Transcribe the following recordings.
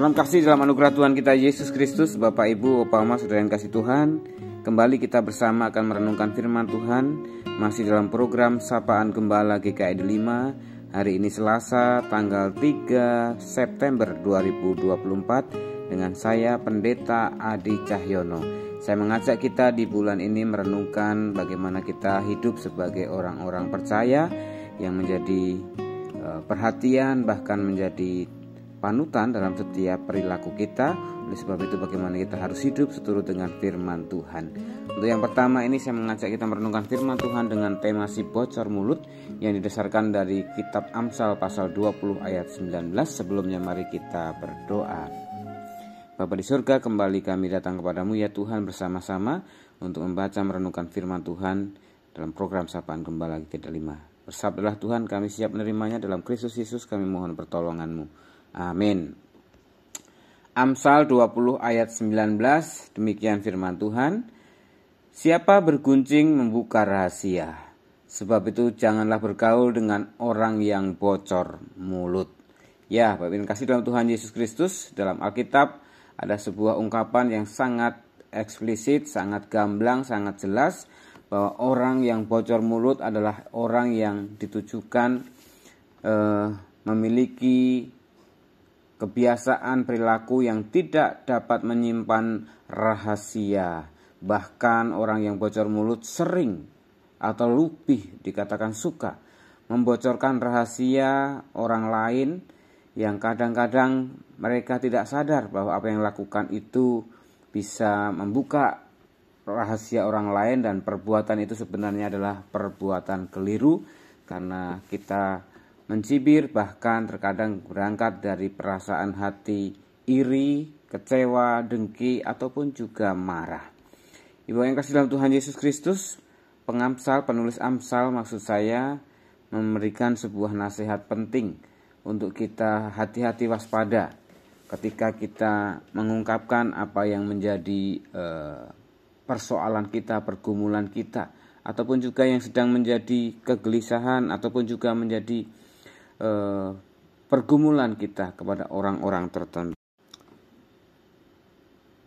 Salam kasih dalam anugerah Tuhan kita Yesus Kristus. Bapak, Ibu, Bapak, Mama, saudara yang kasih Tuhan, kembali kita bersama akan merenungkan firman Tuhan. Masih dalam program Sapaan Gembala GKI 5. Hari ini Selasa tanggal 3 September 2024 dengan saya Pendeta Adi Cahyono. Saya mengajak kita di bulan ini merenungkan bagaimana kita hidup sebagai orang-orang percaya yang menjadi perhatian, bahkan menjadi panutan dalam setiap perilaku kita. Oleh sebab itu bagaimana kita harus hidup seturut dengan firman Tuhan. Untuk yang pertama ini saya mengajak kita merenungkan firman Tuhan dengan tema si bocor mulut yang didasarkan dari kitab Amsal pasal 20 ayat 19. Sebelumnya mari kita berdoa. Bapa di surga, kembali kami datang kepadamu ya Tuhan bersama-sama untuk membaca merenungkan firman Tuhan dalam program Sapaan Gembala GKI 5. Bersabdalah Tuhan, kami siap menerimanya dalam Kristus Yesus, kami mohon pertolongan-Mu. Amin. Amsal 20 ayat 19, demikian firman Tuhan. Siapa berguncing membuka rahasia, sebab itu janganlah bergaul dengan orang yang bocor mulut. Ya, Bapak Ibu kasih dalam Tuhan Yesus Kristus, dalam Alkitab ada sebuah ungkapan yang sangat eksplisit, sangat gamblang, sangat jelas, bahwa orang yang bocor mulut adalah orang yang ditujukan memiliki kebiasaan perilaku yang tidak dapat menyimpan rahasia. Bahkan orang yang bocor mulut sering atau lebih dikatakan suka membocorkan rahasia orang lain yang kadang-kadang mereka tidak sadar bahwa apa yang dilakukan itu bisa membuka rahasia orang lain, dan perbuatan itu sebenarnya adalah perbuatan keliru karena kita mencibir, bahkan terkadang berangkat dari perasaan hati iri, kecewa, dengki, ataupun juga marah. Ibu yang kasih dalam Tuhan Yesus Kristus, penulis Amsal maksud saya memberikan sebuah nasihat penting untuk kita hati-hati waspada ketika kita mengungkapkan apa yang menjadi persoalan kita, pergumulan kita, ataupun juga yang sedang menjadi kegelisahan ataupun juga menjadi pergumulan kita kepada orang-orang tertentu.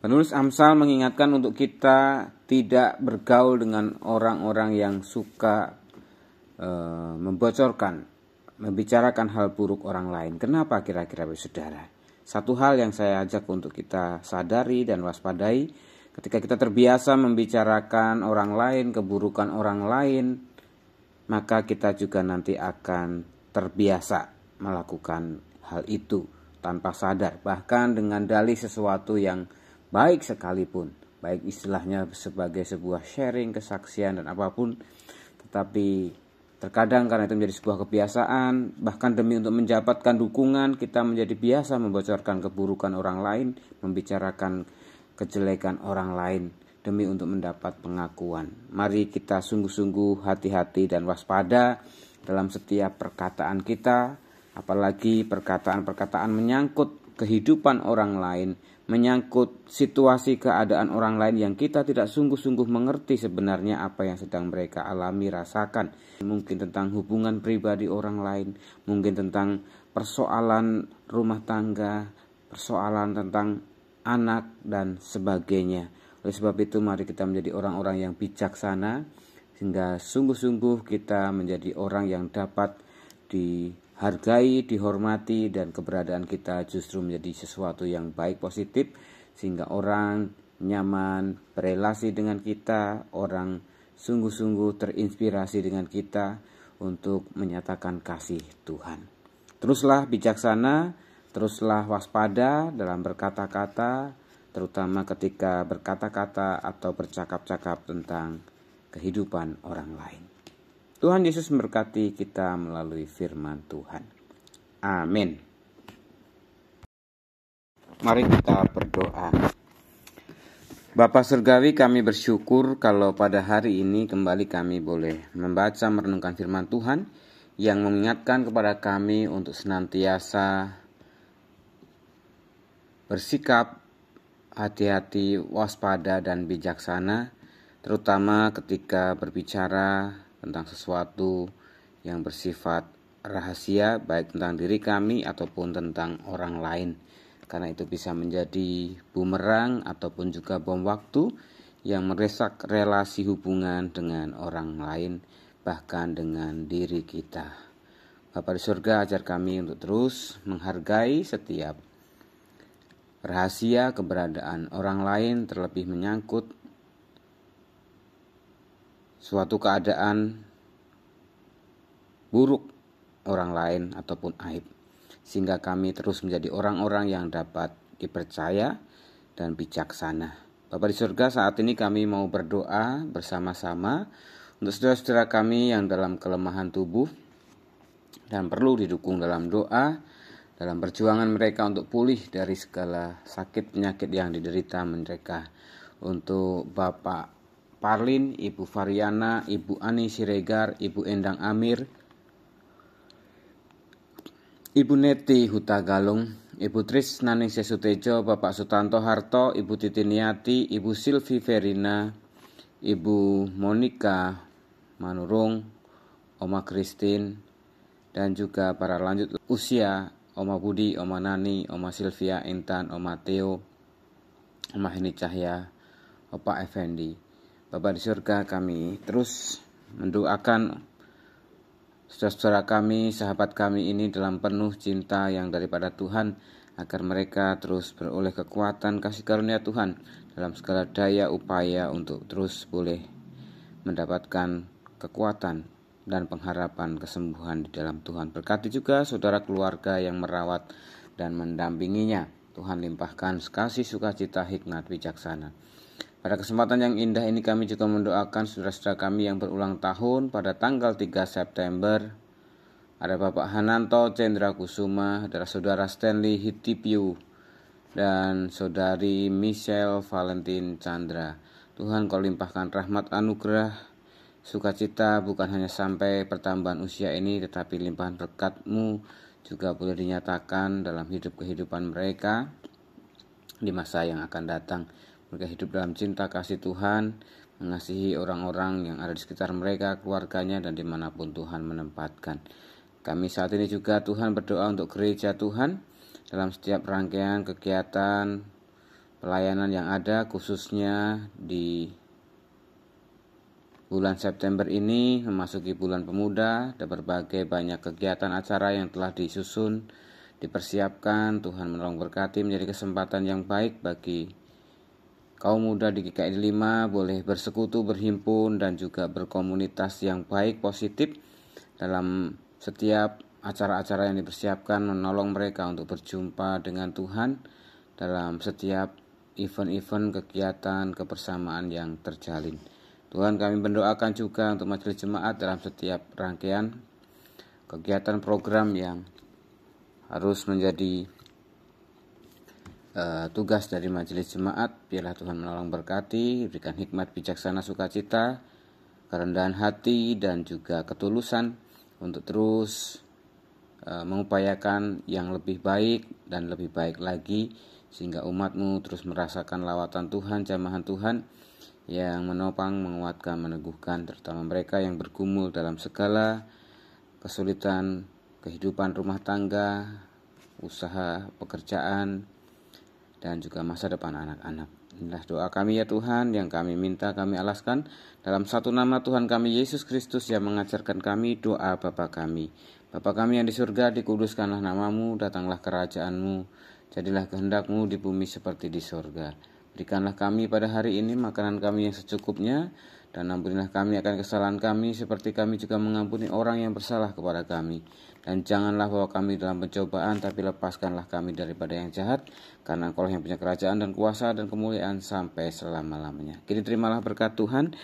Penulis Amsal mengingatkan untuk kita tidak bergaul dengan orang-orang yang suka membocorkan, membicarakan hal buruk orang lain. Kenapa kira-kira saudara? Satu hal yang saya ajak untuk kita sadari dan waspadai, ketika kita terbiasa membicarakan orang lain, keburukan orang lain, maka kita juga nanti akan terbiasa melakukan hal itu tanpa sadar, bahkan dengan dalih sesuatu yang baik sekalipun, baik istilahnya sebagai sebuah sharing, kesaksian dan apapun, tetapi terkadang karena itu menjadi sebuah kebiasaan, bahkan demi untuk mendapatkan dukungan kita menjadi biasa membocorkan keburukan orang lain, membicarakan kejelekan orang lain demi untuk mendapat pengakuan. Mari kita sungguh-sungguh hati-hati dan waspada dalam setiap perkataan kita, apalagi perkataan-perkataan menyangkut kehidupan orang lain, menyangkut situasi keadaan orang lain yang kita tidak sungguh-sungguh mengerti sebenarnya apa yang sedang mereka alami, rasakan. Mungkin tentang hubungan pribadi orang lain, mungkin tentang persoalan rumah tangga, persoalan tentang anak dan sebagainya. Oleh sebab itu mari kita menjadi orang-orang yang bijaksana, sehingga sungguh-sungguh kita menjadi orang yang dapat dihargai, dihormati, dan keberadaan kita justru menjadi sesuatu yang baik, positif, sehingga orang nyaman berelasi dengan kita, orang sungguh-sungguh terinspirasi dengan kita untuk menyatakan kasih Tuhan. Teruslah bijaksana, teruslah waspada dalam berkata-kata, terutama ketika berkata-kata atau bercakap-cakap tentang kehidupan orang lain. Tuhan Yesus memberkati kita melalui firman Tuhan. Amin. Mari kita berdoa. Bapa Surgawi, kami bersyukur kalau pada hari ini kembali kami boleh membaca merenungkan firman Tuhan yang mengingatkan kepada kami untuk senantiasa bersikap hati-hati, waspada dan bijaksana, terutama ketika berbicara tentang sesuatu yang bersifat rahasia, baik tentang diri kami ataupun tentang orang lain. karena itu bisa menjadi bumerang ataupun juga bom waktu yang merusak relasi hubungan dengan orang lain, bahkan dengan diri kita. Bapa di surga, ajar kami untuk terus menghargai setiap rahasia keberadaan orang lain, terlebih menyangkut suatu keadaan buruk orang lain ataupun aib, sehingga kami terus menjadi orang-orang yang dapat dipercaya dan bijaksana. Bapa di surga, saat ini kami mau berdoa bersama-sama untuk saudara-saudara kami yang dalam kelemahan tubuh dan perlu didukung dalam doa, dalam perjuangan mereka untuk pulih dari segala sakit penyakit yang diderita mereka. Untuk Bapak Parlin, Ibu Variana, Ibu Ani Siregar, Ibu Endang Amir, Ibu Neti Huta Galung, Ibu Tris Naning Sesutejo, Bapak Sutanto Harto, Ibu Titiniati, Ibu Silvi Verina, Ibu Monika Manurung, Oma Christine, dan juga para lanjut usia, Oma Budi, Oma Nani, Oma Silvia Intan, Oma Theo, Oma Heni Cahya, Opa Effendi. Bapa di surga, kami terus mendoakan saudara-saudara kami, sahabat kami ini dalam penuh cinta yang daripada Tuhan, agar mereka terus beroleh kekuatan kasih karunia Tuhan dalam segala daya upaya untuk terus boleh mendapatkan kekuatan dan pengharapan kesembuhan di dalam Tuhan. Berkati juga saudara keluarga yang merawat dan mendampinginya. Tuhan limpahkan kasih, sukacita, hikmat, bijaksana. Pada kesempatan yang indah ini kami juga mendoakan saudara-saudara kami yang berulang tahun pada tanggal 3 September. Ada Bapak Hananto Cendra Kusuma, ada saudara Stanley Hitipiu, dan saudari Michelle Valentin Chandra. Tuhan, Kau limpahkan rahmat anugerah, sukacita bukan hanya sampai pertambahan usia ini, tetapi limpahan berkat-Mu juga boleh dinyatakan dalam kehidupan mereka di masa yang akan datang. Mereka hidup dalam cinta kasih Tuhan, mengasihi orang-orang yang ada di sekitar mereka, keluarganya, dan dimanapun Tuhan menempatkan. Kami saat ini juga Tuhan berdoa untuk gereja Tuhan dalam setiap rangkaian kegiatan pelayanan yang ada, khususnya di bulan September ini memasuki bulan pemuda. Ada berbagai banyak kegiatan acara yang telah disusun, dipersiapkan. Tuhan menolong berkati, menjadi kesempatan yang baik bagi kaum muda di GKI 5 boleh bersekutu, berhimpun, dan juga berkomunitas yang baik, positif dalam setiap acara-acara yang dipersiapkan, menolong mereka untuk berjumpa dengan Tuhan dalam setiap event-event, kegiatan, kebersamaan yang terjalin. Tuhan, kami mendoakan juga untuk majelis jemaat dalam setiap rangkaian kegiatan program yang harus menjadi tugas dari majelis jemaat. Biarlah Tuhan menolong berkati, berikan hikmat, bijaksana, sukacita, kerendahan hati, dan juga ketulusan untuk terus mengupayakan yang lebih baik dan lebih baik lagi, sehingga umat-Mu terus merasakan lawatan Tuhan, jamahan Tuhan yang menopang, menguatkan, meneguhkan, terutama mereka yang bergumul dalam segala kesulitan kehidupan rumah tangga, usaha, pekerjaan, dan juga masa depan anak-anak. Inilah doa kami ya Tuhan, yang kami minta, kami alaskan dalam satu nama Tuhan kami Yesus Kristus yang mengajarkan kami doa Bapa kami. Bapa kami yang di surga, dikuduskanlah nama-Mu, datanglah kerajaan-Mu, jadilah kehendak-Mu di bumi seperti di surga. Berikanlah kami pada hari ini makanan kami yang secukupnya, dan ampunilah kami akan kesalahan kami seperti kami juga mengampuni orang yang bersalah kepada kami. Dan janganlah bawa kami dalam pencobaan, tapi lepaskanlah kami daripada yang jahat, karena Engkau yang punya kerajaan dan kuasa dan kemuliaan sampai selama-lamanya. Kini terimalah berkat Tuhan,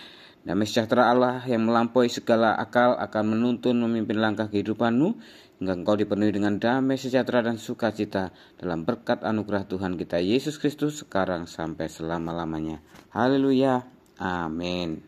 damai sejahtera Allah yang melampaui segala akal akan menuntun memimpin langkah kehidupanmu, hingga engkau dipenuhi dengan damai sejahtera dan sukacita dalam berkat anugerah Tuhan kita Yesus Kristus sekarang sampai selama-lamanya. Haleluya. Amin.